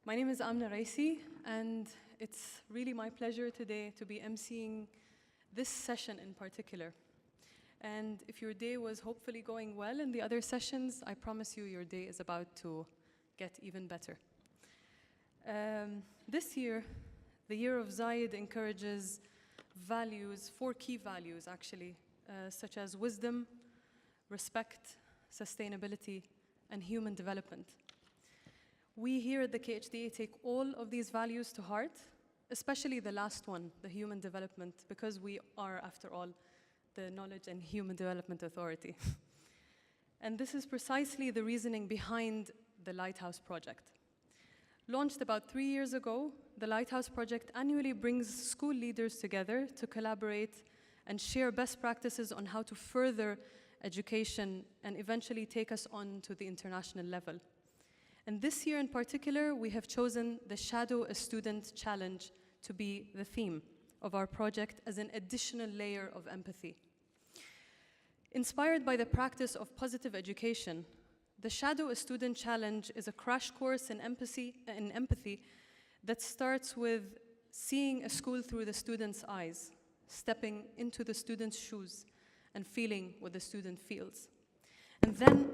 My name is Amna Raisi, and it's really my pleasure today to be emceeing this session in particular. And if your day was hopefully going well in the other sessions, I promise you your day is about to get even better. This year, the year of Zayed encourages values, 4 key values actually, such as wisdom, respect, sustainability, and human development. We here at the KHDA take all of these values to heart, especially the last one, the human development, because we are, after all, the Knowledge and Human Development Authority. And this is precisely the reasoning behind the Lighthouse Project. Launched about 3 years ago, the Lighthouse Project annually brings school leaders together to collaborate and share best practices on how to further education and eventually take us on to the international level. And this year in particular, we have chosen the Shadow a Student Challenge to be the theme of our project as an additional layer of empathy. Inspired by the practice of positive education, the Shadow a Student Challenge is a crash course in empathy that starts with seeing a school through the student's eyes, stepping into the student's shoes, and feeling what the student feels. And then,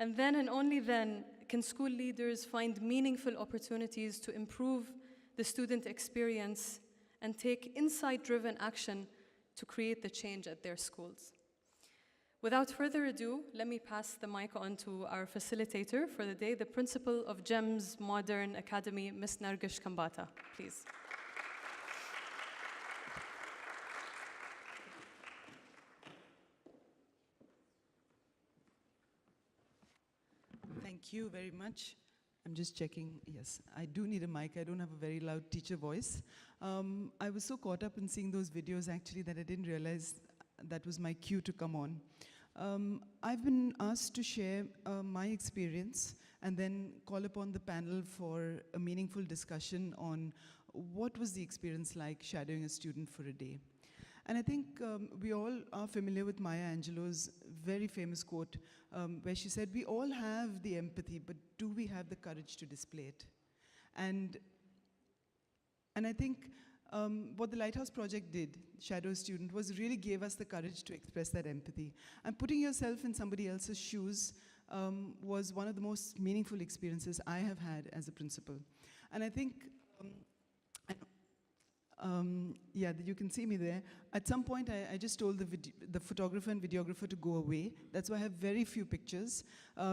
And then and only then can school leaders find meaningful opportunities to improve the student experience and take insight-driven action to create the change at their schools. Without further ado, let me pass the mic on to our facilitator for the day, the principal of GEMS Modern Academy, Ms. Nargish Kambata, please. Thank you very much. I'm just checking. Yes, I do need a mic. I don't have a very loud teacher voice. I was so caught up in seeing those videos actually that I didn't realize that was my cue to come on. I've been asked to share my experience and then call upon the panel for a meaningful discussion on what was the experience like shadowing a student for a day. And I think we all are familiar with Maya Angelou's very famous quote where she said, we all have the empathy, but do we have the courage to display it? And I think what the Lighthouse Project did, Shadow Student, was really gave us the courage to express that empathy. And putting yourself in somebody else's shoes was one of the most meaningful experiences I have had as a principal. And I think, yeah, you can see me there. At some point, I just told the photographer and videographer to go away. That's why I have very few pictures,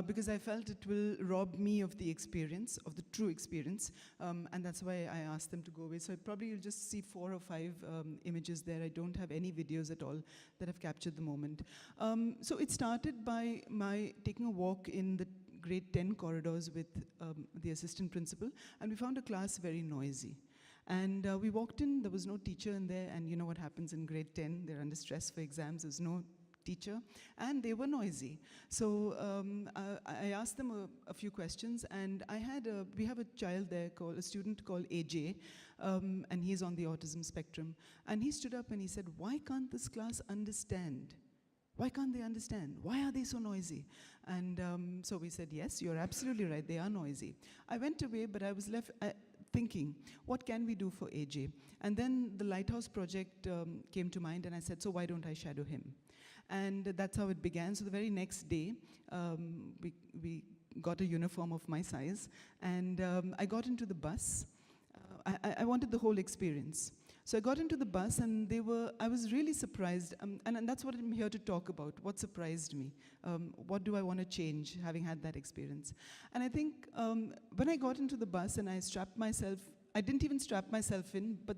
because I felt it will rob me of the experience, of the true experience, and that's why I asked them to go away. So probably you'll just see 4 or 5 images there. I don't have any videos at all that have captured the moment. So it started by my taking a walk in the grade 10 corridors with the assistant principal, and we found a class very noisy. And we walked in, there was no teacher in there, and you know what happens in grade 10, they're under stress for exams, there's no teacher, and they were noisy. So I asked them a few questions, and we have a child there, a student called AJ, and he's on the autism spectrum. And he stood up and he said, why can't this class understand? Why can't they understand? Why are they so noisy? And so we said, yes, you're absolutely right, they are noisy. I went away, but I was left thinking, what can we do for AJ? And then the Lighthouse Project came to mind, and I said, so why don't I shadow him? And that's how it began. So the very next day, we got a uniform of my size, and I got into the bus. I wanted the whole experience. So I got into the bus, and I was really surprised, and that's what I'm here to talk about, what surprised me. What do I want to change, having had that experience? And I think when I got into the bus and I strapped myself, I didn't even strap myself in, but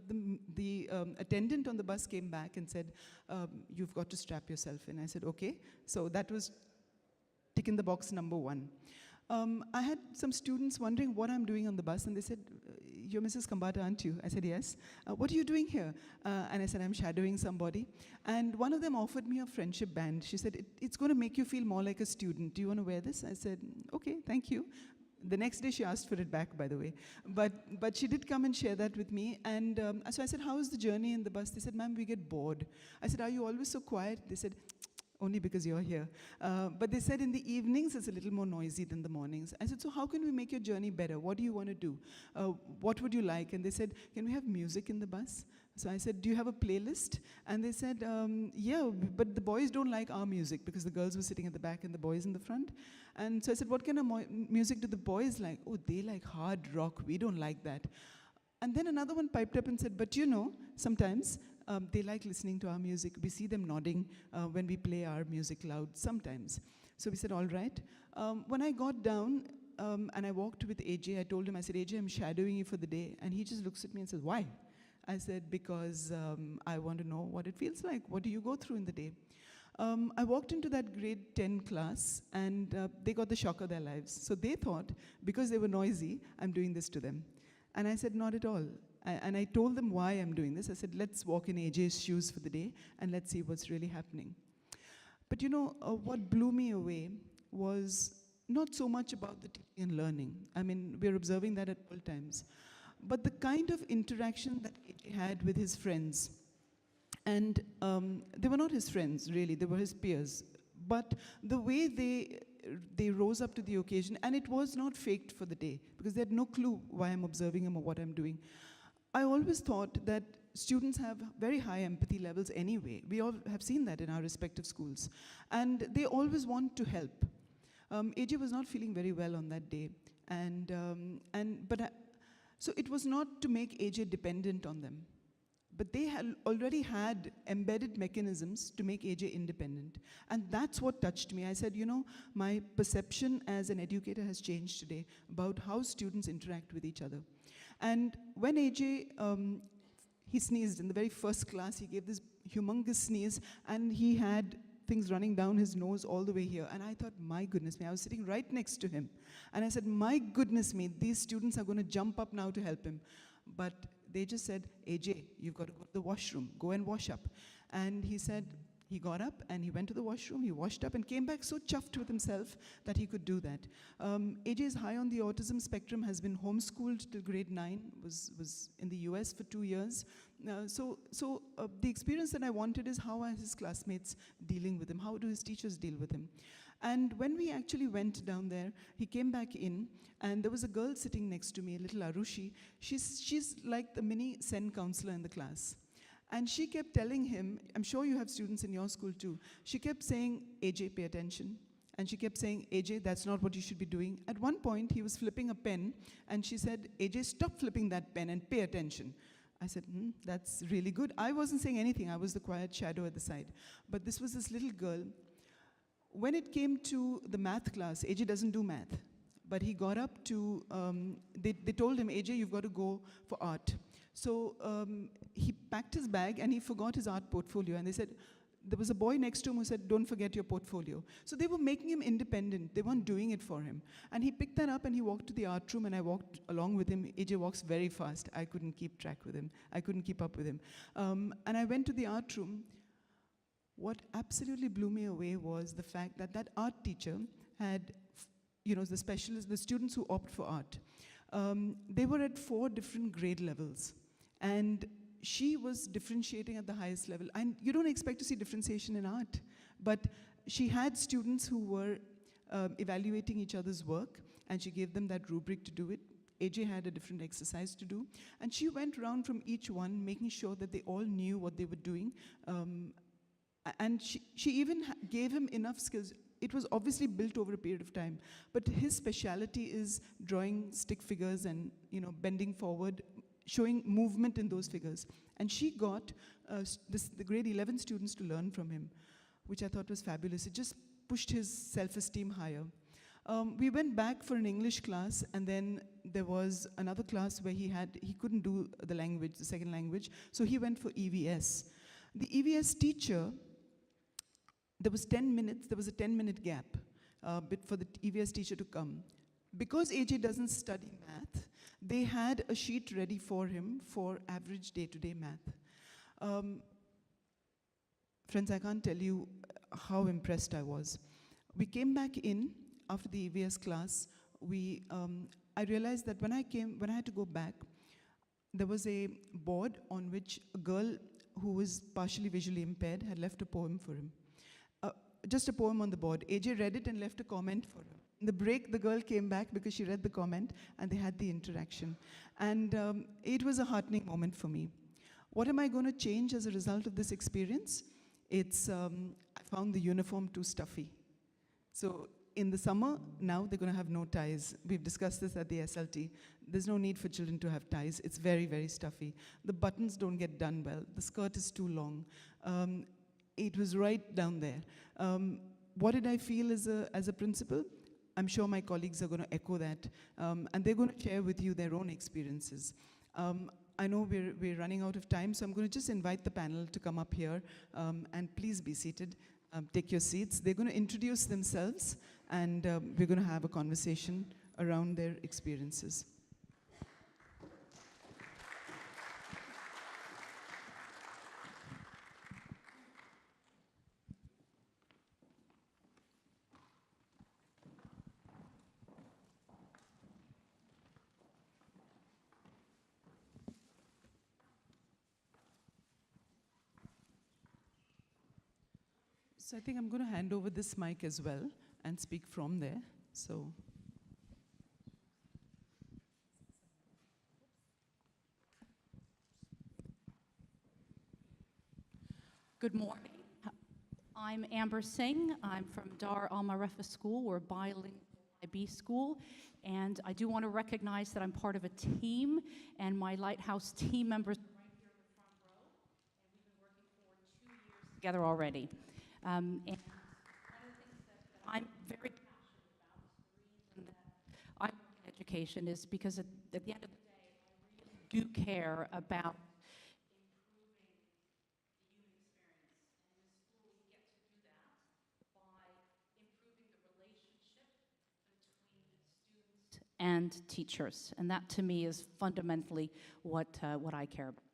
the attendant on the bus came back and said, you've got to strap yourself in. I said, okay. So that was tick in the box number 1. I had some students wondering what I'm doing on the bus, and they said, you're Mrs. Kambata, aren't you? I said, yes. What are you doing here? And I said, I'm shadowing somebody. And one of them offered me a friendship band. She said, it's going to make you feel more like a student. Do you want to wear this? I said, okay, thank you. The next day she asked for it back, by the way. But she did come and share that with me. And so I said, how is the journey in the bus? They said, ma'am, we get bored. I said, are you always so quiet? They said, only because you're here. But they said in the evenings it's a little more noisy than the mornings. I said, so how can we make your journey better? What do you want to do? What would you like? And they said, can we have music in the bus? So I said, do you have a playlist? And they said, yeah, but the boys don't like our music because the girls were sitting at the back and the boys in the front. And so I said, what kind of music do the boys like? Oh, they like hard rock. We don't like that. And then another one piped up and said, but you know, sometimes they like listening to our music. We see them nodding when we play our music loud sometimes. So we said, all right. When I got down and I walked with AJ, I told him, I said, AJ, I'm shadowing you for the day. And he just looks at me and says, why? I said, because I want to know what it feels like. What do you go through in the day? I walked into that grade 10 class, and they got the shock of their lives. So they thought, because they were noisy, I'm doing this to them. And I said, not at all. And I told them why I'm doing this. I said, let's walk in AJ's shoes for the day, and let's see what's really happening. But you know, what blew me away was not so much about the teaching and learning. I mean, we're observing that at all times. But the kind of interaction that AJ had with his friends. And they were not his friends, really. They were his peers. But the way they rose up to the occasion, and it was not faked for the day, because they had no clue why I'm observing him or what I'm doing. I always thought that students have very high empathy levels anyway. We all have seen that in our respective schools. And they always want to help. AJ was not feeling very well on that day. So it was not to make AJ dependent on them. But they had already had embedded mechanisms to make AJ independent. And that's what touched me. I said, you know, my perception as an educator has changed today about how students interact with each other. And when AJ, he sneezed in the very first class, he gave this humongous sneeze, and he had things running down his nose all the way here. And I thought, my goodness me, I was sitting right next to him. And I said, my goodness me, these students are going to jump up now to help him. But they just said, AJ, you've got to go to the washroom, go and wash up. And he said, he got up and he went to the washroom, he washed up and came back so chuffed with himself that he could do that. AJ is high on the autism spectrum, has been homeschooled till grade 9, was in the US for 2 years. So the experience that I wanted is how are his classmates dealing with him? How do his teachers deal with him? And when we actually went down there, he came back in, and there was a girl sitting next to me, a little Arushi. She's like the mini Sen counselor in the class. And she kept telling him, I'm sure you have students in your school too, she kept saying, AJ, pay attention. And she kept saying, AJ, that's not what you should be doing. At one point, he was flipping a pen, and she said, AJ, stop flipping that pen and pay attention. I said, that's really good. I wasn't saying anything. I was the quiet shadow at the side. But this was this little girl. When it came to the math class, AJ doesn't do math. But he got up to, they told him, AJ, you've got to go for art. So he packed his bag and he forgot his art portfolio. And they said, there was a boy next to him who said, don't forget your portfolio. So they were making him independent. They weren't doing it for him. And he picked that up and he walked to the art room, and I walked along with him. AJ walks very fast. I couldn't keep track with him. I couldn't keep up with him. And I went to the art room. What absolutely blew me away was the fact that that art teacher had, you know, the specialists, the students who opt for art. They were at 4 different grade levels. And she was differentiating at the highest level. And you don't expect to see differentiation in art. But she had students who were evaluating each other's work, and she gave them that rubric to do it. AJ had a different exercise to do. And she went around from each one, making sure that they all knew what they were doing. And she even gave him enough skills. It was obviously built over a period of time. But his speciality is drawing stick figures and, you know, bending forward, showing movement in those figures. And she got the grade 11 students to learn from him, which I thought was fabulous. It just pushed his self-esteem higher. We went back for an English class, and then there was another class where he couldn't do the language, the second language, so he went for EVS. The EVS teacher, there was a 10-minute gap for the EVS teacher to come. Because AJ doesn't study math, they had a sheet ready for him for average day-to-day math. Friends, I can't tell you how impressed I was. We came back in after the EVS class. I realized that when I had to go back, there was a board on which a girl who was partially visually impaired had left a poem for him. just a poem on the board. AJ read it and left a comment for her. In the break, the girl came back because she read the comment and they had the interaction. And it was a heartening moment for me. What am I going to change as a result of this experience? It's, I found the uniform too stuffy. So in the summer, now they're going to have no ties. We've discussed this at the SLT. There's no need for children to have ties. It's very, very stuffy. The buttons don't get done well. The skirt is too long. It was right down there. What did I feel as a principal? I'm sure my colleagues are going to echo that. And they're going to share with you their own experiences. I know we're running out of time, so I'm going to just invite the panel to come up here. And please be seated. Take your seats. They're going to introduce themselves, and we're going to have a conversation around their experiences. So I think I'm going to hand over this mic as well and speak from there. So. Good morning. I'm Amber Singh. I'm from Dar Al Marefa School. We're a bilingual IB school. And I do want to recognize that I'm part of a team, and my Lighthouse team members are right here in the front row. And we've been working for 2 years together already. And one of the things that I'm very passionate about, the reason that I'm in education, is because at the end of the day, I really do care about improving the human experience. And in the school, we get to do that by improving the relationship between students and teachers. And that, to me, is fundamentally what I care about.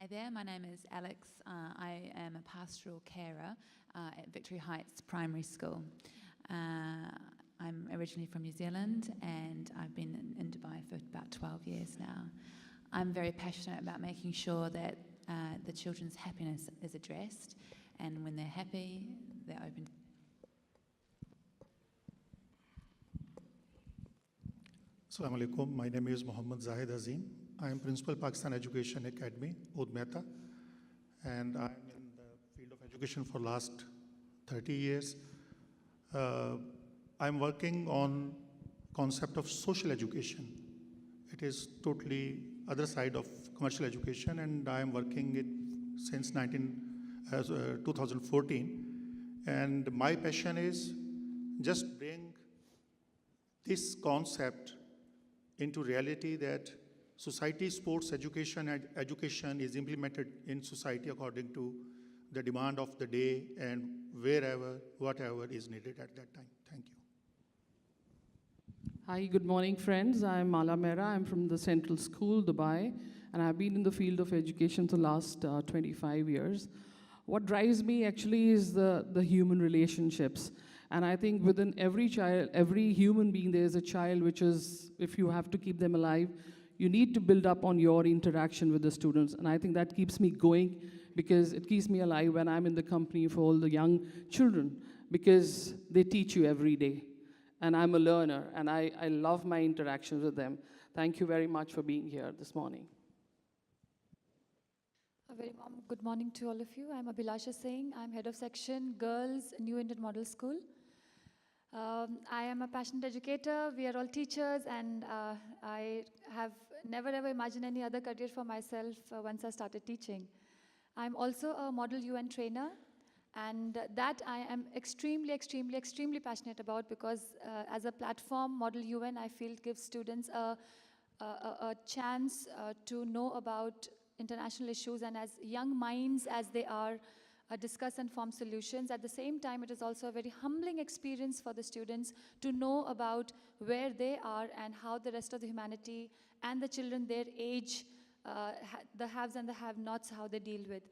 Hi there, my name is Alex. I am a pastoral carer at Victory Heights Primary School. I'm originally from New Zealand, and I've been in Dubai for about 12 years now. I'm very passionate about making sure that the children's happiness is addressed, and when they're happy, they're open. Assalamu alaikum. My name is Mohammad Zahid Azim. I am Principal Pakistan Education Academy, Oud Mehta, and I'm in the field of education for last 30 years. I'm working on concept of social education. It is totally other side of commercial education, and I am working it since 2014. And my passion is just bring this concept into reality, that society sports education and education is implemented in society according to the demand of the day and wherever, whatever is needed at that time. Thank you. Hi, good morning, friends. I'm Mala Mehra. I'm from the Central School, Dubai, and I've been in the field of education for the last 25 years. What drives me actually is the human relationships. And I think within every child, every human being, there's a child which is, if you have to keep them alive, you need to build up on your interaction with the students. And I think that keeps me going, because it keeps me alive when I'm in the company of all the young children, because they teach you every day. And I'm a learner, and I love my interactions with them. Thank you very much for being here this morning. A very good morning to all of you. I'm Abhilasha Singh. I'm head of section Girls New Indian Model School. I am a passionate educator. We are all teachers, and I have never ever imagined any other career for myself once I started teaching. I'm also a Model UN trainer, and that I am extremely passionate about, because as a platform, Model UN, I feel, gives students a chance to know about international issues, and as young minds as they are, discuss and form solutions. At the same time, it is also a very humbling experience for the students to know about where they are and how the rest of the humanity and the children their age, the haves and the have-nots, how they deal with.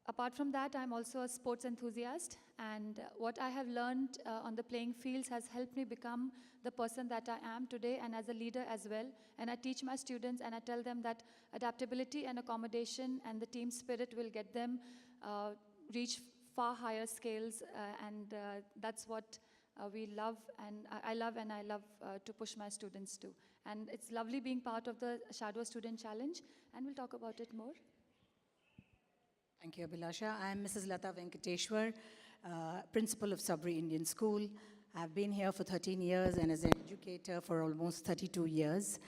Apart from that, I'm also a sports enthusiast, and what I have learned on the playing fields has helped me become the person that I am today, and as a leader as well. And I teach my students and I tell them that adaptability and accommodation and the team spirit will get them reach far higher scales, and that's what we love, and I love to push my students to. And it's lovely being part of the Shadow Student Challenge, and we'll talk about it more. Thank you, Abhilasha. I'm Mrs. Lata Venkateshwar, principal of Sabri Indian School. I've been here for 13 years and as an educator for almost 32 years.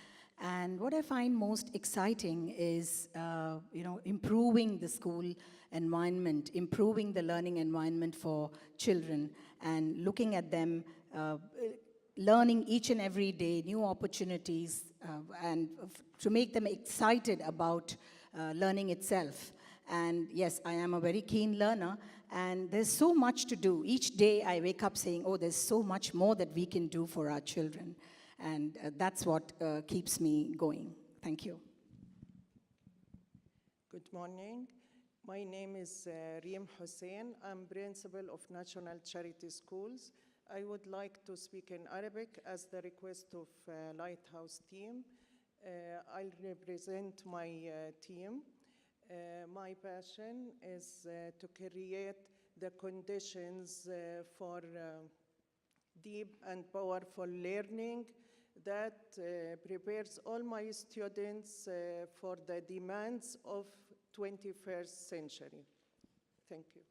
And what I find most exciting is, improving the school environment, improving the learning environment for children, and looking at them learning each and every day new opportunities, and to make them excited about learning itself. And yes, I am a very keen learner, and there's so much to do. Each day I wake up saying, oh, there's so much more that we can do for our children. And that's what keeps me going. Thank you. Good morning. My name is Riem Hussein. I'm principal of National Charity Schools. I would like to speak in Arabic as the request of Lighthouse team. I'll represent my team. My passion is to create the conditions for deep and powerful learning that prepares all my students for the demands of 21st century. Thank you.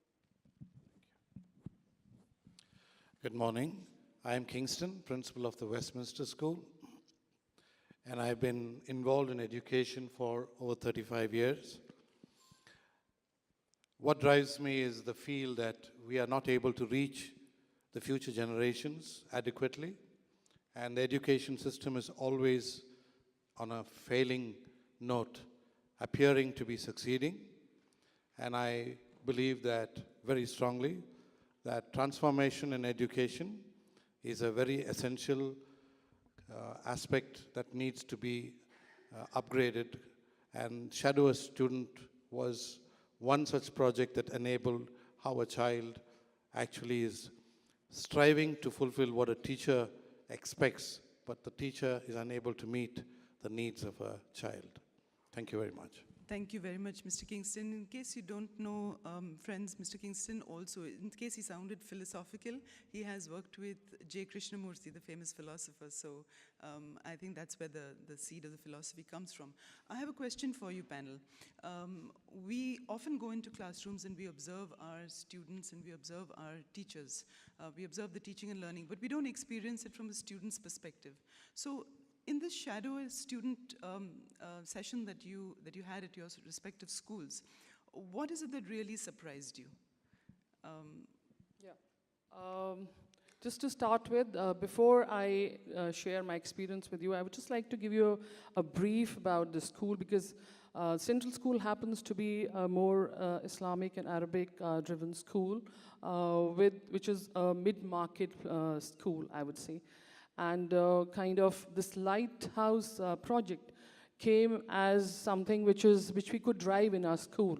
Good morning. I am Kingston, principal of the Westminster School, and I've been involved in education for over 35 years. What drives me is the feel that we are not able to reach the future generations adequately, and the education system is always on a failing note, appearing to be succeeding. And I believe that very strongly that transformation in education is a very essential aspect that needs to be upgraded. And Shadow a Student was one such project that enabled how a child actually is striving to fulfill what a teacher expects, but the teacher is unable to meet the needs of a child. Thank you very much. Thank you very much, Mr. Kingston. In case you don't know, friends, Mr. Kingston also, in case he sounded philosophical, he has worked with J. Krishnamurti, the famous philosopher. So I think that's where the seed of the philosophy comes from. I have a question for you, panel. We often go into classrooms and we observe our students and we observe our teachers. We observe the teaching and learning, but we don't experience it from a student's perspective. So in this Shadow a Student session that you had at your respective schools, what is it that really surprised you? Just to start with, before I share my experience with you, I would just like to give you a brief about the school, because Central School happens to be a more Islamic and Arabic driven school, which is a mid-market school, I would say. And kind of this Lighthouse project came as something which we could drive in our school,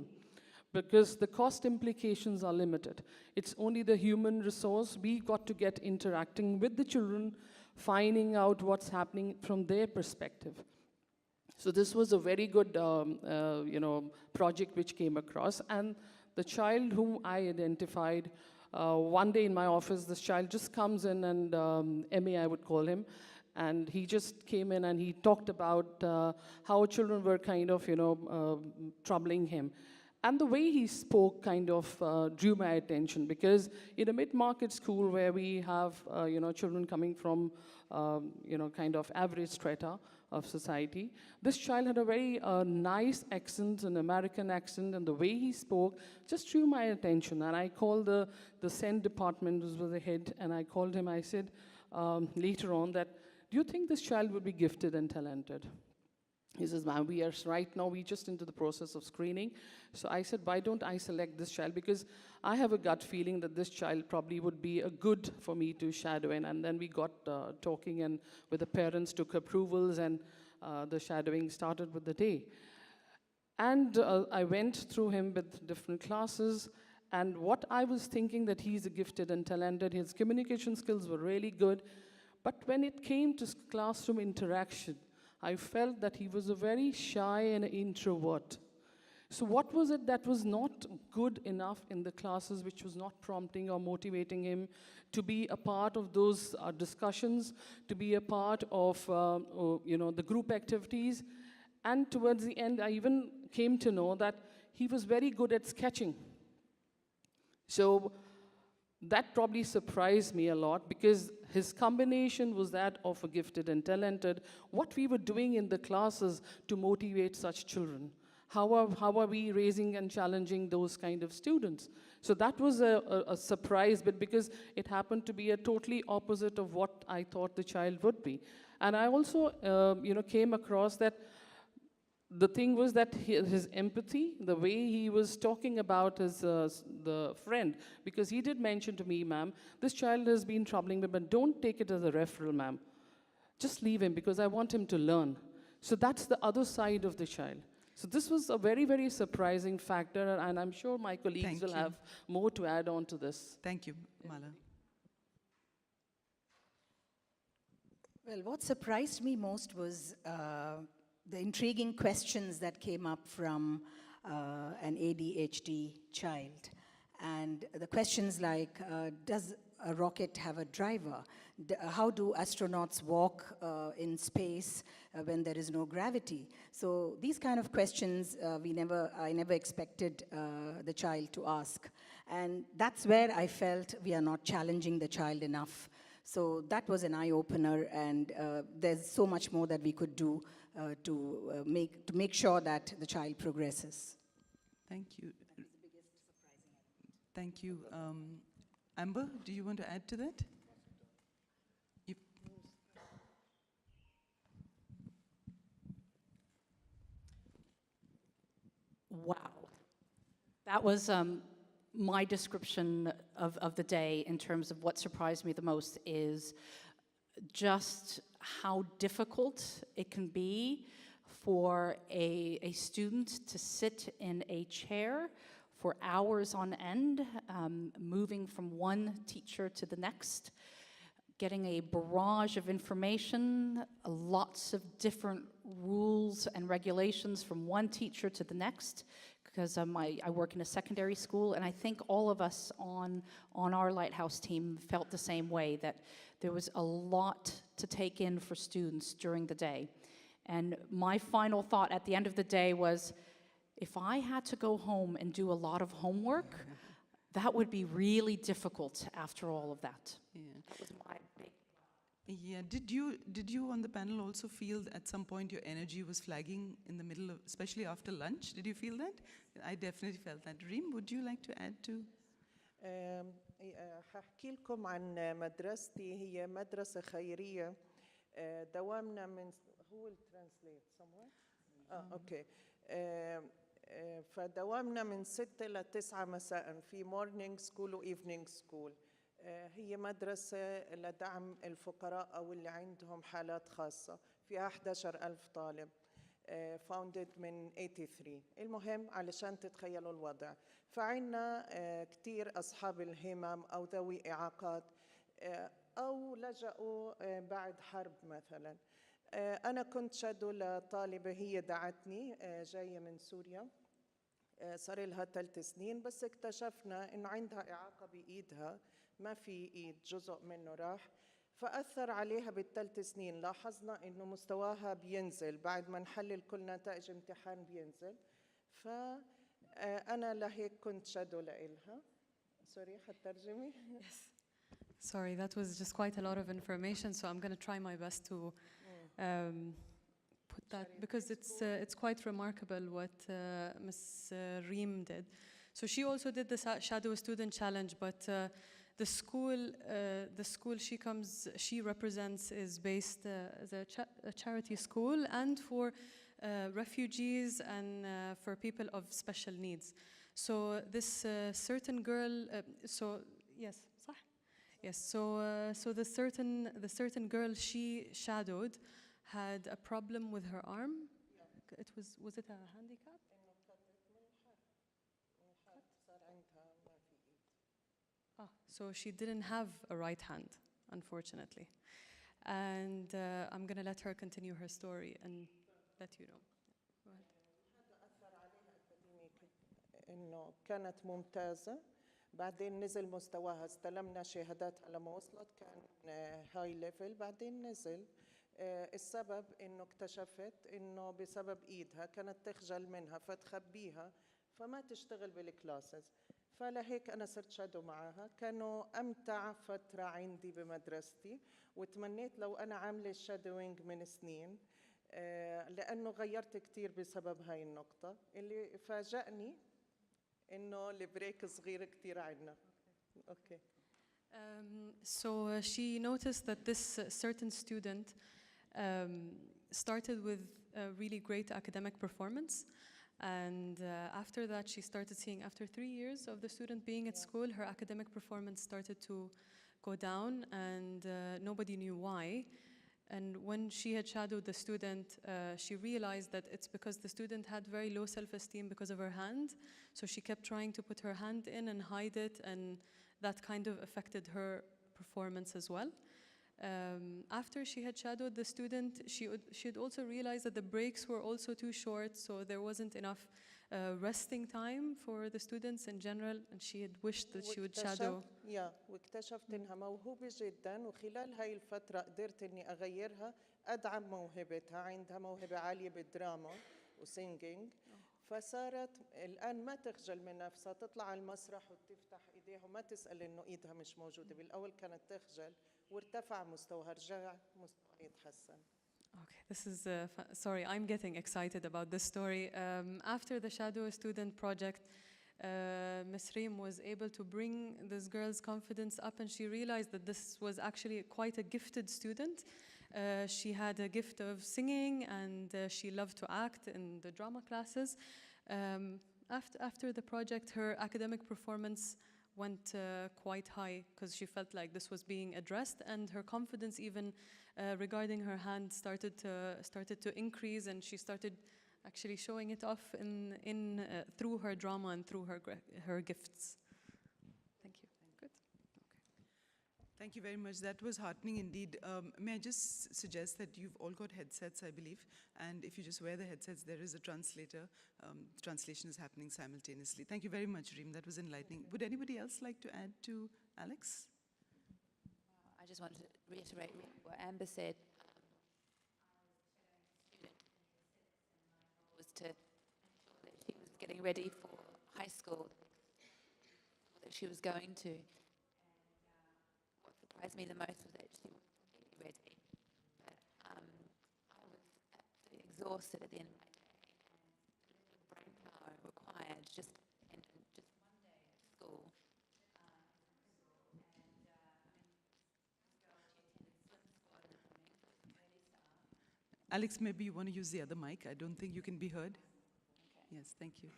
because the cost implications are limited. It's only the human resource. We got to get interacting with the children, finding out what's happening from their perspective. So this was a very good project which came across. And the child whom I identified, one day in my office, this child just comes in, and MA I would call him, and he just came in and he talked about how children were kind of, troubling him. And the way he spoke kind of drew my attention, because in a mid-market school where we have, children coming from, kind of average strata of society, this child had a very nice accent, an American accent, and the way he spoke just drew my attention. And I called the SEND department, who was the head, and I called him. I said later on that, do you think this child would be gifted and talented? He says, ma'am, we're just into the process of screening. So I said, why don't I select this child? Because I have a gut feeling that this child probably would be a good for me to shadow in. And then we got talking, and with the parents took approvals, and the shadowing started with the day. And I went through him with different classes, and what I was thinking that he's a gifted and talented, his communication skills were really good, but when it came to classroom interaction, I felt that he was a very shy and introvert. So what was it that was not good enough in the classes, which was not prompting or motivating him to be a part of those discussions, to be a part of the group activities? And towards the end, I even came to know that he was very good at sketching. So that probably surprised me a lot, because his combination was that of a gifted and talented. What we were doing in the classes to motivate such children? How are we raising and challenging those kind of students? So that was a surprise, but because it happened to be a totally opposite of what I thought the child would be. And I also came across that the thing was that his empathy, the way he was talking about his the friend, because he did mention to me, ma'am, this child has been troubling me, but don't take it as a referral, ma'am. Just leave him, because I want him to learn. So that's the other side of the child. So this was a very, very surprising factor, and I'm sure my colleagues will have more to add on to this. Thank you, Mala. Well, what surprised me most was the intriguing questions that came up from an ADHD child. And the questions like, does a rocket have a driver? How do astronauts walk in space when there is no gravity? So these kind of questions I never expected the child to ask. And that's where I felt we are not challenging the child enough. So that was an eye-opener, and there's so much more that we could do to make sure that the child progresses. Thank you. Thank you. Amber, do you want to add to that? Wow. That was my description of the day in terms of what surprised me the most, is just how difficult it can be for a student to sit in a chair for hours on end, moving from one teacher to the next, getting a barrage of information, lots of different rules and regulations from one teacher to the next, because I work in a secondary school, and I think all of us on our Lighthouse team felt the same way, that there was a lot to take in for students during the day. And my final thought at the end of the day was, if I had to go home and do a lot of homework, that would be really difficult after all of that. Yeah. That was my big... Yeah, did you on the panel also feel at some point your energy was flagging in the middle of, especially after lunch? Did you feel that? I definitely felt that. Reem, would you like to add to? هحكي لكم عن مدرستي. هي مدرسة خيرية. دوامنا من هو الترانسليت somewhere. اوكي. فدوامنا من 6 ل 9 مساء في مورنينج سكول وايفنينج سكول. هي مدرسة لدعم الفقراء أو اللي عندهم حالات خاصة، فيها 11,000 طالب. founded من 83. المهم علشان تتخيلوا الوضع، فعنا كتير أصحاب الهمم أو ذوي إعاقات أو لجأوا بعد حرب مثلا. أنا كنت شادو لطالبة هي دعتني، جاية من سوريا، صار لها 3 سنين، بس اكتشفنا إنه عندها إعاقة بإيدها، ما في إيد، جزء منه راح، فأثر عليها بال3 سنين. لاحظنا إنه مستواها بينزل بعد ما نحلل كل نتائج امتحان بينزل، فأنا لهيك كنت شادو لإلها. سوري حترجمي. Yes. Sorry, that was just quite a lot of information, so I'm going to try my best to put that, because it's quite remarkable what Ms. Reem did. So she also did the Shadow Student Challenge, but the school she represents is based as a charity school, and for refugees and for people of special needs. So this certain girl, yes, صح? Yes. So the certain girl she shadowed had a problem with her arm, was it a handicap? So she didn't have a right hand, unfortunately. And I'm going to let her continue her story and let you know. Go ahead. إنه كانت ممتازة. بعدين نزل مستواها، استلمنا شهاداتها لما وصلت كان هاي ليفل، بعدين نزل. السبب إنه اكتشفت إنه بسبب إيدها كانت تخجل منها فتخبيها فما تشتغل بالكلاسز، فلهيك أنا صرت شادو معاها. كانوا أمتع فترة عندي بمدرستي، وتمنيت لو أنا عاملة شادوينج من سنين، لأنه غيرت كتير بسبب هاي النقطة. اللي فاجأني إنه البريك صغير كتير عنا. Okay. So she noticed that this certain student started with a really great academic performance. And after that, she started seeing, after 3 years of the student being at school, her academic performance started to go down, and nobody knew why. And when she had shadowed the student, she realized that it's because the student had very low self-esteem because of her hand. So she kept trying to put her hand in and hide it, and that kind of affected her performance as well. After she had shadowed the student, she had also realized that the breaks were also too short, so there wasn't enough resting time for the students in general, and she had wished that she would shadow. واكتشفت إنها موهوبة جدا، وخلال هاي الفترة قدرت إني أغيرها، أدعم موهبتها. عندها موهبة عالية بالدراما وسينجينج، فصارت الآن ما تخجل من نفسها، تطلع على المسرح وتفتح إيديها وما تسأل إنه إيدها مش موجودة. بالأول كانت تخجل وارتفع مستواها، رجع مستواها يتحسن. Okay, this is, sorry, I'm getting excited about this story. After the Shadow Student project, Ms. Reem was able to bring this girl's confidence up, and she realized that this was actually quite a gifted student. She had a gift of singing, and she loved to act in the drama classes. After the project, her academic performance went quite high because she felt like this was being addressed, and her confidence even regarding her hand started to increase, and she started actually showing it off through her drama and through her gifts. Thank you. Good. Okay. Thank you very much. That was heartening indeed. May I just suggest that you've all got headsets, I believe, and if you just wear the headsets, there is a translator. Translation is happening simultaneously. Thank you very much, Reem. That was enlightening. Would anybody else like to add to Alex? I just wanted to reiterate what Amber said. Was to ensure that she was getting ready for high school that she was going to. And what surprised me the most was that she was completely ready. But I was absolutely exhausted at the end of my day, and the brain power required just one day at school. Alex, maybe you want to use the other mic. I don't think you can be heard. Okay. Yes, thank you.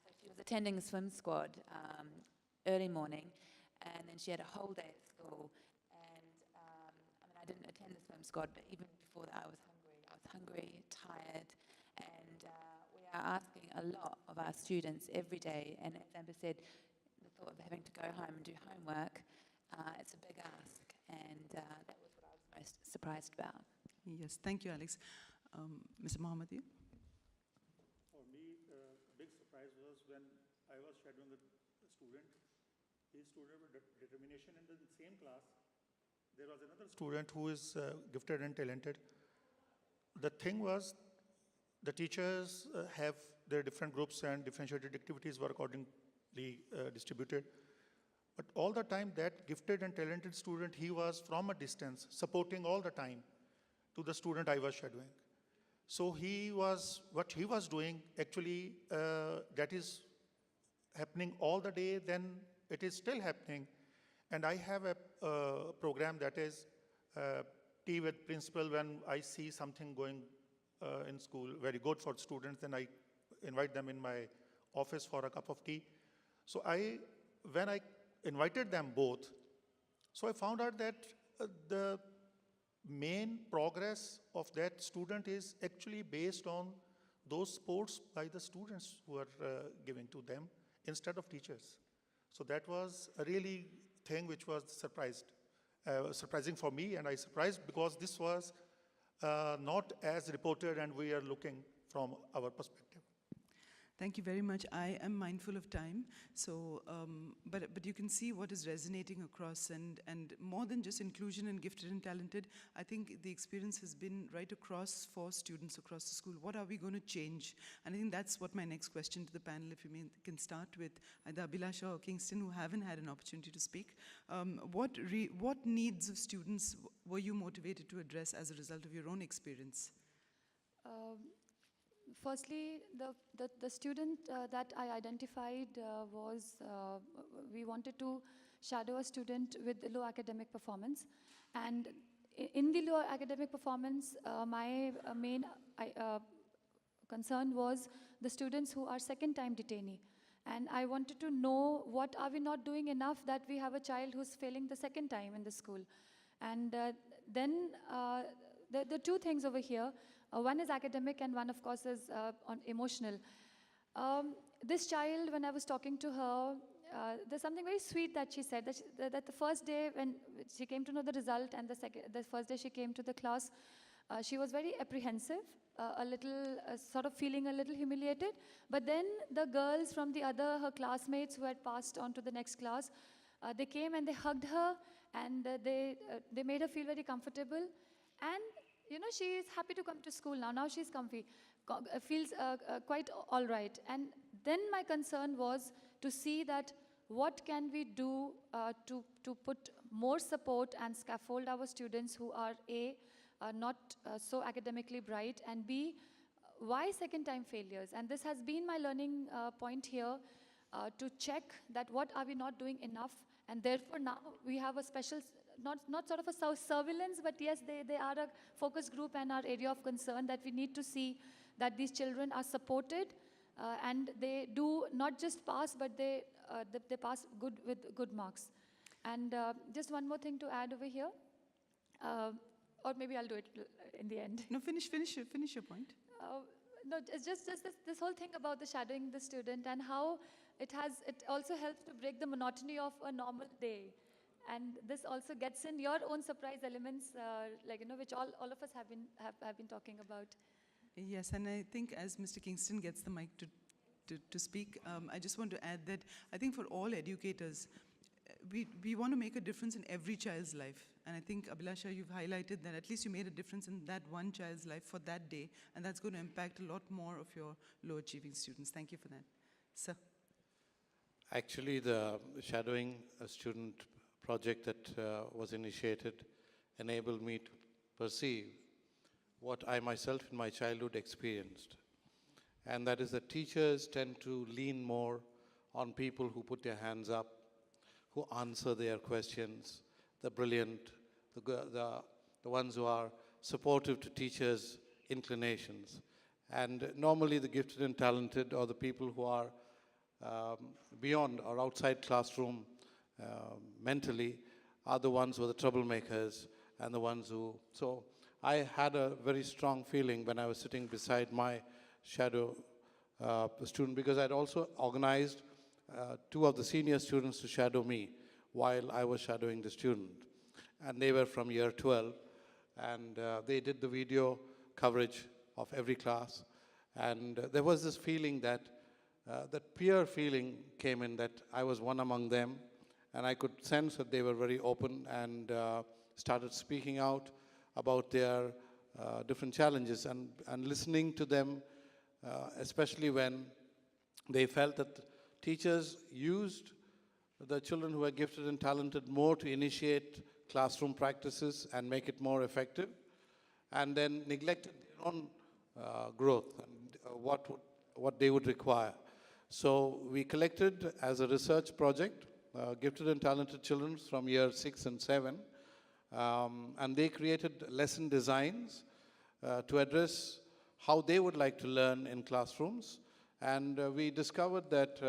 So she was attending swim squad early morning, and then she had a whole day at school. And I didn't attend the swim squad, but even before that, I was hungry, tired, and we are asking a lot of our students every day. And as Amber said, the thought of having to go home and do homework, it's a big ask, and that was what I was most surprised about. Yes, thank you, Alex. Mr. Mohammadi? For me, a big surprise was when I was shadowing a student. He stood with determination, and in the same class, there was another student who is gifted and talented. The thing was, the teachers have their different groups, and differentiated activities were accordingly distributed. But all the time, that gifted and talented student, he was from a distance, supporting all the time to the student I was shadowing. So what he was doing, actually, that is happening all the day, then it is still happening. And I have a program that is tea with principal. When I see something going in school very good for students, then I invite them in my office for a cup of tea. So when I invited them both, so I found out that main progress of that student is actually based on those sports by the students who are given to them instead of teachers. So that was a really thing which was surprising for me, and I surprised because this was not as reported, and we are looking from our perspective. Thank you very much. I am mindful of time, so but you can see what is resonating across, and more than just inclusion and gifted and talented, I think the experience has been right across for students across the school. What are we going to change? And I think that's what my next question to the panel, if you can start with either Abhilasha or Kingston, who haven't had an opportunity to speak. What needs of students were you motivated to address as a result of your own experience? Firstly, the student that I identified was, we wanted to shadow a student with low academic performance. And in the low academic performance, my main concern was the students who are second-time detainee. And I wanted to know, what are we not doing enough that we have a child who's failing the second time in the school? And then there are two things over here. One is academic, and one, of course, is on emotional. This child, when I was talking to her, there's something very sweet that she said, that the first day when she came to know the result, and the first day she came to the class, she was very apprehensive, a little, sort of feeling a little humiliated. But then the girls from her classmates who had passed on to the next class, they came and they hugged her, and they made her feel very comfortable. And you know, she is happy to come to school now. Now she's comfy, feels quite all right. And then my concern was to see that what can we do to put more support and scaffold our students who are A, not so academically bright, and B, why second-time failures? And this has been my learning point here, to check that what are we not doing enough. And therefore now we have a special, not sort of a surveillance, but yes, they are a focus group and our area of concern, that we need to see that these children are supported and they do not just pass, but they pass with good marks. And just one more thing to add over here, or maybe I'll do it in the end. No, finish your point. No, it's just this whole thing about the shadowing the student, and how it also helps to break the monotony of a normal day. And this also gets in your own surprise elements, which all of us have been talking about. Yes, and I think as Mr. Kingston gets the mic to speak, I just want to add that I think for all educators, we want to make a difference in every child's life. And I think, Abhilasha, you've highlighted that at least you made a difference in that one child's life for that day, and that's going to impact a lot more of your low-achieving students. Thank you for that. Sir. Actually, the shadowing a student project that was initiated enabled me to perceive what I myself in my childhood experienced. And that is that teachers tend to lean more on people who put their hands up, who answer their questions, the brilliant, the ones who are supportive to teachers' inclinations. And normally the gifted and talented, or the people who are beyond or outside classroom mentally, are the ones who are the troublemakers and the ones who... So I had a very strong feeling when I was sitting beside my shadow student, because I'd also organized two of the senior students to shadow me while I was shadowing the student. And they were from year 12, and they did the video coverage of every class. And there was this feeling that peer feeling came in, that I was one among them, and I could sense that they were very open and started speaking out about their different challenges, and listening to them, especially when they felt that teachers used the children who are gifted and talented more to initiate classroom practices and make it more effective, and then neglected their own growth and what they would require. So we collected, as a research project, gifted and talented children from year 6 and 7, and they created lesson designs to address how they would like to learn in classrooms. And we discovered that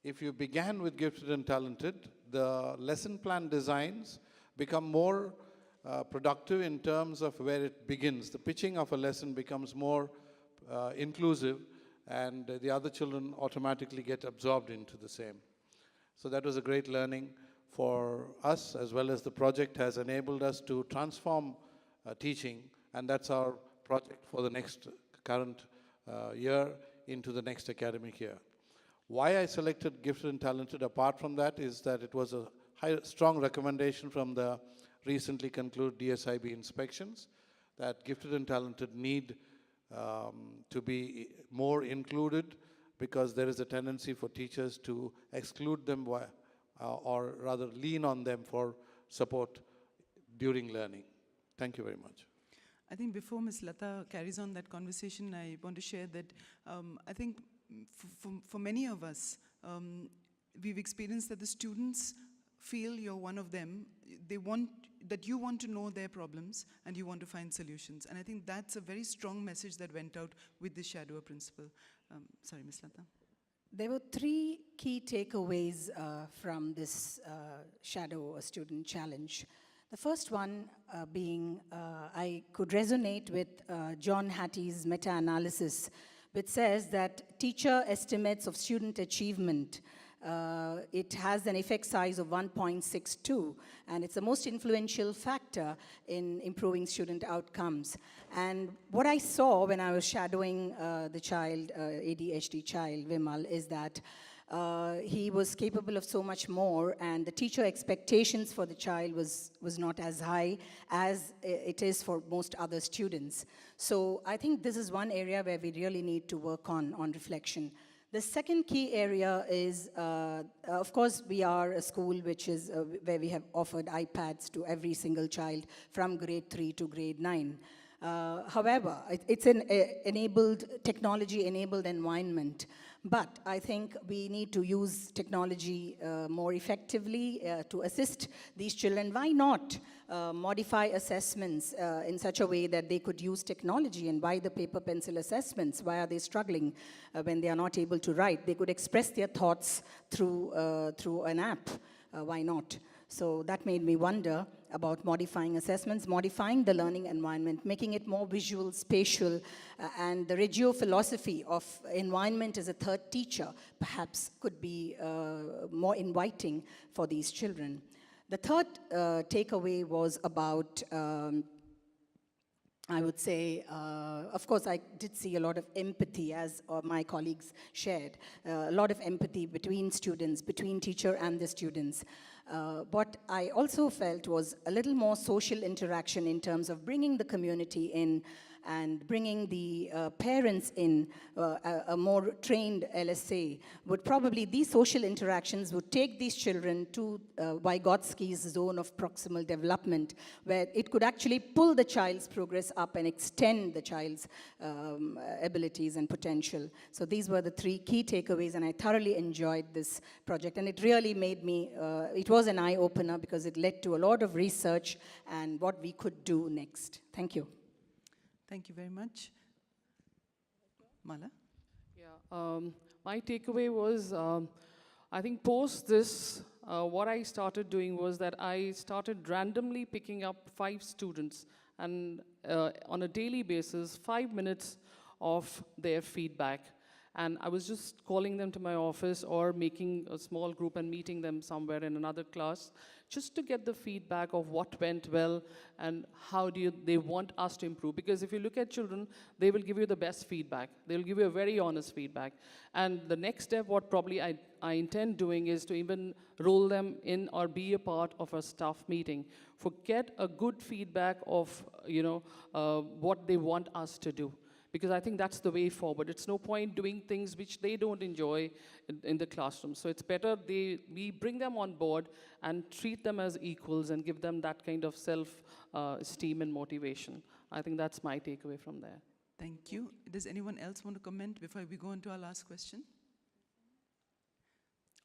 if you began with gifted and talented, the lesson plan designs become more productive in terms of where it begins. The pitching of a lesson becomes more inclusive, and the other children automatically get absorbed into the same. So that was a great learning for us, as well as the project has enabled us to transform teaching, and that's our project for the next current year into the next academic year. Why I selected Gifted and Talented, apart from that, is that it was a strong recommendation from the recently concluded DSIB inspections that Gifted and Talented need to be more included, because there is a tendency for teachers to exclude them or rather lean on them for support during learning. Thank you very much. I think before Ms. Lata carries on that conversation, I want to share that I think for many of us, we've experienced that the students feel you're one of them. They want that you want to know their problems and you want to find solutions. And I think that's a very strong message that went out with the shadower principle. Sorry, Ms. Lata. There were 3 key takeaways from this shadow or student challenge. The first one being I could resonate with John Hattie's meta-analysis, which says that teacher estimates of student achievement, it has an effect size of 1.62, and it's the most influential factor in improving student outcomes. And what I saw when I was shadowing the child, ADHD child, Vimal, is that he was capable of so much more, and the teacher expectations for the child was not as high as it is for most other students. So I think this is one area where we really need to work on reflection. The second key area is, of course, we are a school which is where we have offered iPads to every single child from grade 3 to grade 9. However, it's an technology-enabled environment. But I think we need to use technology more effectively to assist these children. Why not modify assessments in such a way that they could use technology? And why the paper pencil assessments? Why are they struggling when they are not able to write? They could express their thoughts through an app. Why not? So that made me wonder about modifying assessments, modifying the learning environment, making it more visual, spatial, and the Reggio philosophy of environment as a third teacher perhaps could be more inviting for these children. The third takeaway was about I would say, of course, I did see a lot of empathy, as my colleagues shared, a lot of empathy between students, between teacher and the students. What I also felt was a little more social interaction in terms of bringing the community in and bringing the parents in, a more trained LSA. Would probably, these social interactions would take these children to Vygotsky's zone of proximal development, where it could actually pull the child's progress up and extend the child's abilities and potential. So these were the 3 key takeaways, and I thoroughly enjoyed this project. And it really made me, it was an eye-opener because it led to a lot of research and what we could do next. Thank you. Thank you very much. Mala? Yeah, my takeaway was, I think post this, what I started doing was that I started randomly picking up 5 students, and on a daily basis, 5 minutes of their feedback. And I was just calling them to my office or making a small group and meeting them somewhere in another class, just to get the feedback of what went well and how they want us to improve. Because if you look at children, they will give you the best feedback. They'll give you a very honest feedback. And the next step, what probably I intend doing, is to even roll them in or be a part of a staff meeting. Get a good feedback of, what they want us to do. Because I think that's the way forward. It's no point doing things which they don't enjoy in the classroom. So it's better we bring them on board and treat them as equals and give them that kind of self-esteem and motivation. I think that's my takeaway from there. Thank you. Does anyone else want to comment before we go on to our last question?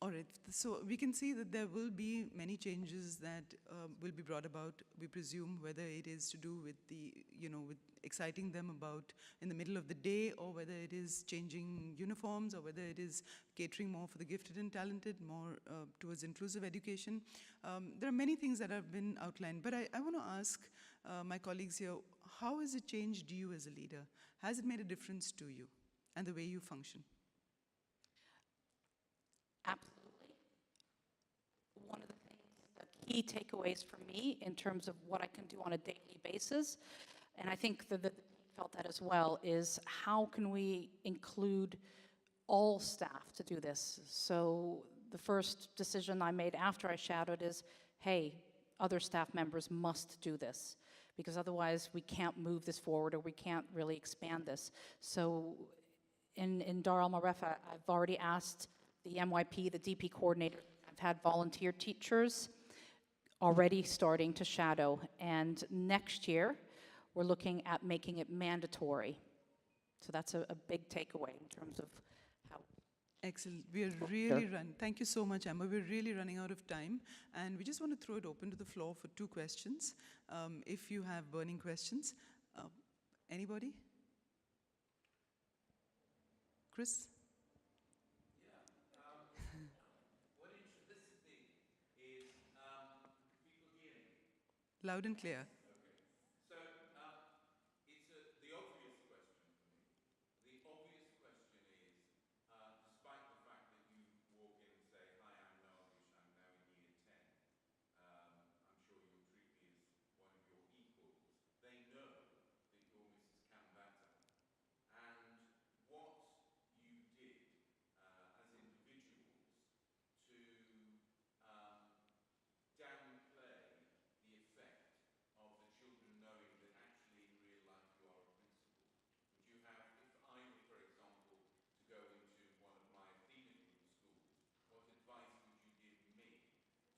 All right, so we can see that there will be many changes that will be brought about, we presume, whether it is to do with with exciting them about in the middle of the day, or whether it is changing uniforms, or whether it is catering more for the gifted and talented, more towards inclusive education. There are many things that have been outlined, but I want to ask my colleagues here, how has it changed you as a leader? Has it made a difference to you and the way you function? Absolutely. One of the key takeaways for me in terms of what I can do on a daily basis, and I think that felt that as well, is how can we include all staff to do this? So the first decision I made after I shadowed is, hey, other staff members must do this, because otherwise we can't move this forward, or we can't really expand this. So in Dar al-Marefa, I've already asked the MYP, the DP coordinator. I've had volunteer teachers already starting to shadow, and next year we're looking at making it mandatory. So that's a big takeaway in terms of how. Excellent. We are really thank you so much, Amber. We're really running out of time, and we just want to throw it open to the floor for 2 questions. If you have burning questions. Anybody? Chris? Loud and clear. Okay. So it's the obvious question for me. The obvious question is, despite the fact that you walk in and say, hi, I'm Novish, I'm now in year 10, I'm sure you'll treat me as one of your equals. They know that you're Mrs. Kambata. And what you did as individuals to downplay the effect of the children knowing that actually in real life you are a principal? Would you have, if I were, for example, to go into one of my Athena group schools, what advice would you give me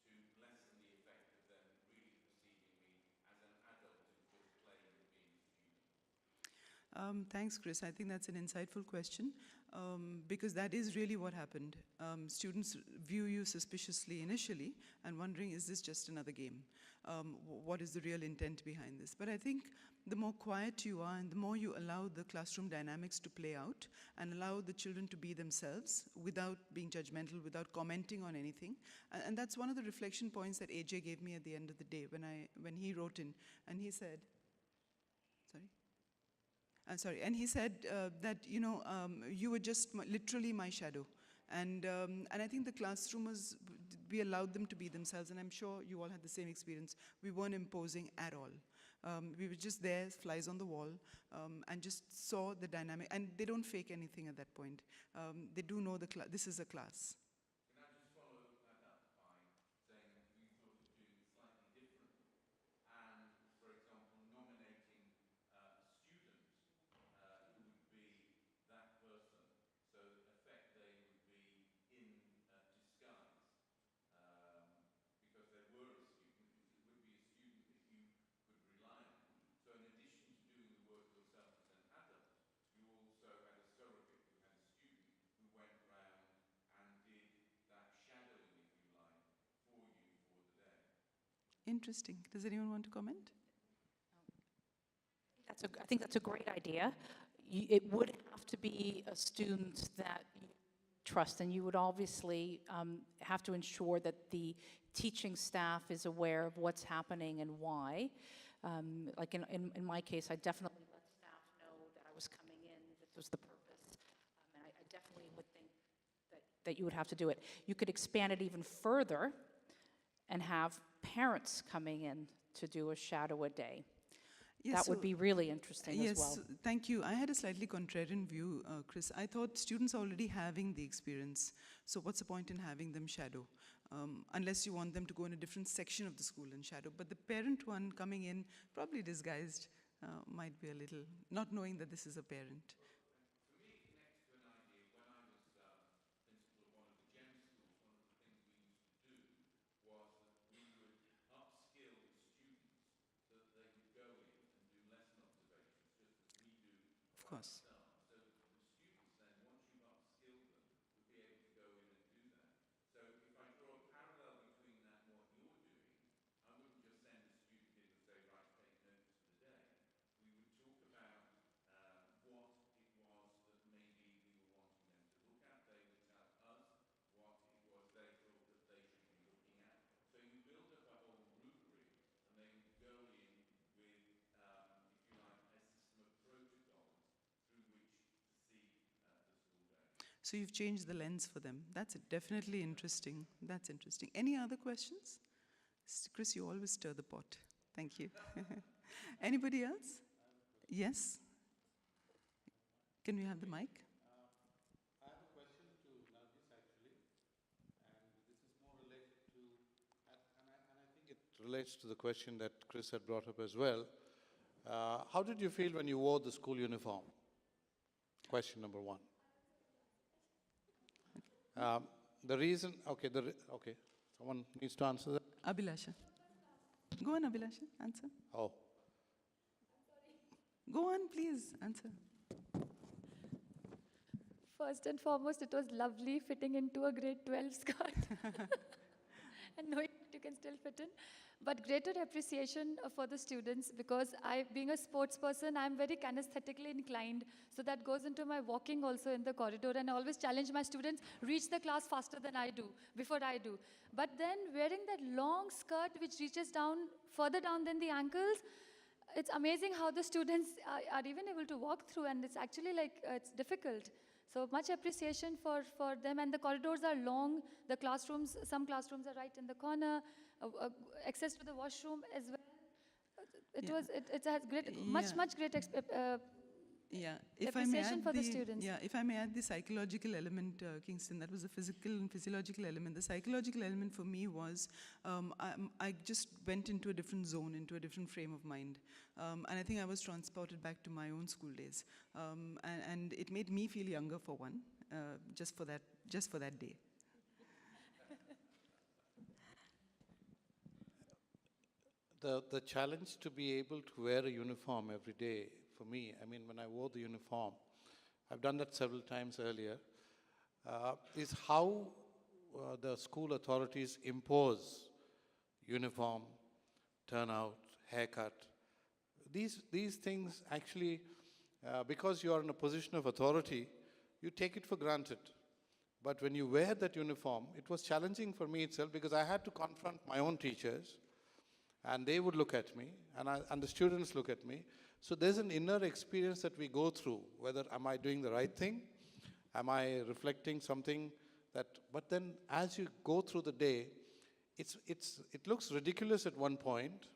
to lessen the effect of them really perceiving me as an adult who's just playing and being a student? Thanks, Chris. I think that's an insightful question, because that is really what happened. Students view you suspiciously initially and wondering, is this just another game? What is the real intent behind this? But I think the more quiet you are and the more you allow the classroom dynamics to play out and allow the children to be themselves without being judgmental, without commenting on anything. And that's one of the reflection points that AJ gave me at the end of the day when he wrote in, and he said, and he said that, you were just literally my shadow. And I think the classroom we allowed them to be themselves, and I'm sure you all had the same experience. We weren't imposing at all. We were just there, flies on the wall, and just saw the dynamic. And they don't fake anything at that point. They do know this is a class. Can I just follow that up by saying that we thought of doing it slightly differently, and, for example, nominating a student who would be that person, so in effect they would be in disguise, because they were a student. It would be a student that you could rely on. So in addition to doing the work yourself as an adult, you also had a surrogate, you had a student who went round and did that shadowing, if you like, for you for the day. Interesting. Does anyone want to comment? I think that's a great idea. It would have to be a student that you trust, and you would obviously have to ensure that the teaching staff is aware of what's happening and why. Like in my case, I definitely let staff know that I was coming in, that was the purpose, and I definitely would think that you would have to do it. You could expand it even further and have parents coming in to do a shadow a day. Yes, that would be really interesting as well. Yes, thank you. I had a slightly contrarian view, Chris. I thought students are already having the experience, so what's the point in having them shadow? Unless you want them to go in a different section of the school and shadow. But the parent one coming in, probably disguised, might be a little, not knowing that this is a parent. For me, it connects to an idea. When I was principal of one of the GEM schools, one of the things we used to do was that we would upskill the students so that they would go in and do lesson observations, just as we do Of course. so that the students then, once you've upskilled them, would be able to go in and do that. So So you've changed the lens for them. That's definitely interesting. That's interesting. Any other questions? Chris, you always stir the pot. Thank you. Anybody else? Yes? Can we have the mic? I have a question to Nargis actually, and this is more related to, and I think it relates to the question that Chris had brought up as well. How did you feel when you wore the school uniform? Question number one. The reason, okay, okay, someone needs to answer that. Abhilasha. Go on, Abhilasha, answer. Oh, Go on, please, answer. First and foremost, it was lovely fitting into a grade 12 skirt and knowing that you can still fit in. But greater appreciation for the students, because being a sports person, I'm very kinesthetically inclined. So that goes into my walking also in the corridor. And I always challenge my students, reach the class faster than I do, before I do. But then wearing that long skirt which reaches down, further down than the ankles, it's amazing how the students are even able to walk through, and it's actually like, it's difficult. So much appreciation for them, and the corridors are long. The classrooms, some classrooms are right in the corner. Access to the washroom as well. It has great, much great appreciation for the students. Yeah, if I may add the psychological element, Kingston, that was the physical and physiological element. The psychological element for me was I just went into a different zone, into a different frame of mind. And I think I was transported back to my own school days. And it made me feel younger for one, just for that day. The challenge to be able to wear a uniform every day, for me, I mean, when I wore the uniform, I've done that several times earlier, is how the school authorities impose uniform, turnout, haircut. These things actually, because you are in a position of authority, you take it for granted. But when you wear that uniform, it was challenging for me itself, because I had to confront my own teachers, and they would look at me, and the students look at me. So there's an inner experience that we go through, whether am I doing the right thing? Am I reflecting something that, but then as you go through the day, it looks ridiculous at one point,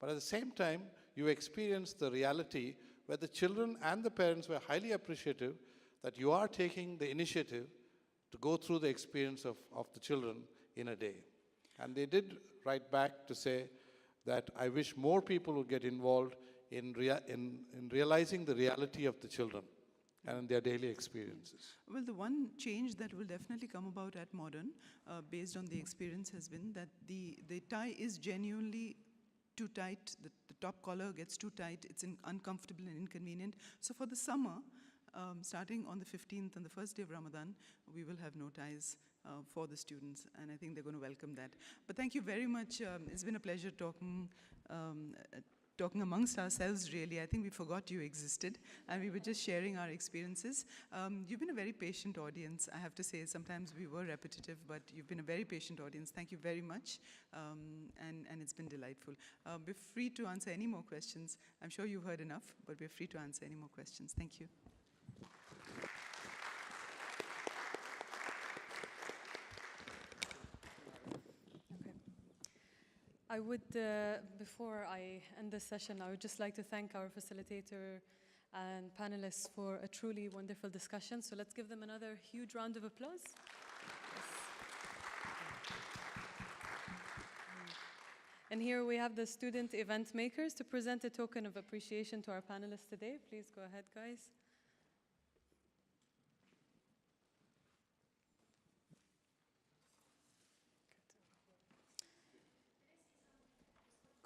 but at the same time, you experience the reality where the children and the parents were highly appreciative that you are taking the initiative to go through the experience of the children in a day. And they did write back to say that I wish more people would get involved in realizing the reality of the children and their daily experiences. Well, the one change that will definitely come about at Modern, based on the experience, has been that the tie is genuinely too tight. The top collar gets too tight. It's uncomfortable and inconvenient. So for the summer, starting on the 15th, on the first day of Ramadan, we will have no ties for the students, and I think they're going to welcome that. But thank you very much. It's been a pleasure talking amongst ourselves, really. I think we forgot you existed, and we were just sharing our experiences. You've been a very patient audience, I have to say. Sometimes we were repetitive, but you've been a very patient audience. Thank you very much, and it's been delightful. We're free to answer any more questions. I'm sure you've heard enough, but we're free to answer any more questions. Thank you. I would, before I end this session, I would just like to thank our facilitator and panelists for a truly wonderful discussion. So let's give them another huge round of applause. Yes. And here we have the student event makers to present a token of appreciation to our panelists today. Please go ahead, guys.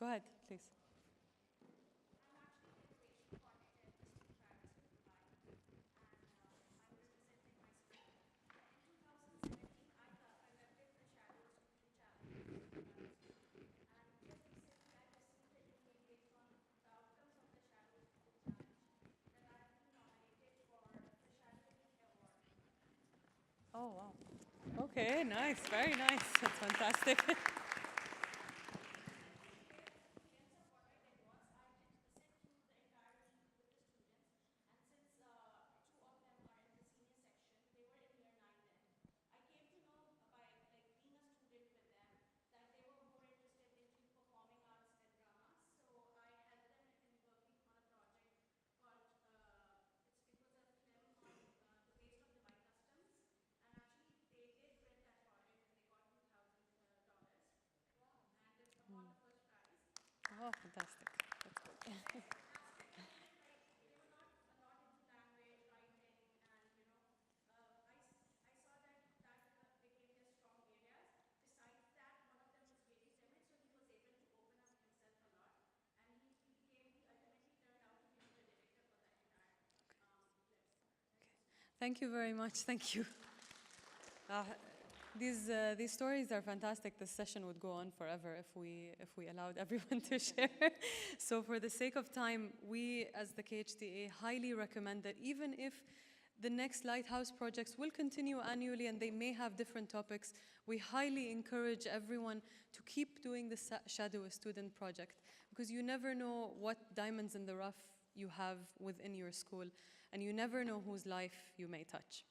Go ahead, please. Oh, wow. Okay, nice, very nice. That's fantastic. Oh, fantastic. That's good. Thank you very much. Thank you. These stories are fantastic. This session would go on forever if we allowed everyone to share. So for the sake of time, we as the KHTA highly recommend that even if the next Lighthouse projects will continue annually and they may have different topics, we highly encourage everyone to keep doing the Shadow a Student project, because you never know what diamonds in the rough you have within your school, and you never know whose life you may touch.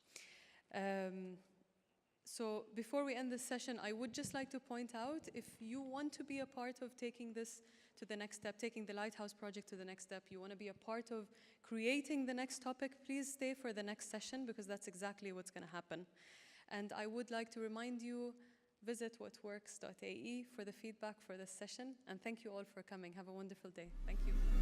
So before we end this session, I would just like to point out, if you want to be a part of taking this to the next step, taking the Lighthouse project to the next step, you want to be a part of creating the next topic, please stay for the next session, because that's exactly what's going to happen. And I would like to remind you, visit whatworks.ae for the feedback for this session. And thank you all for coming. Have a wonderful day. Thank you.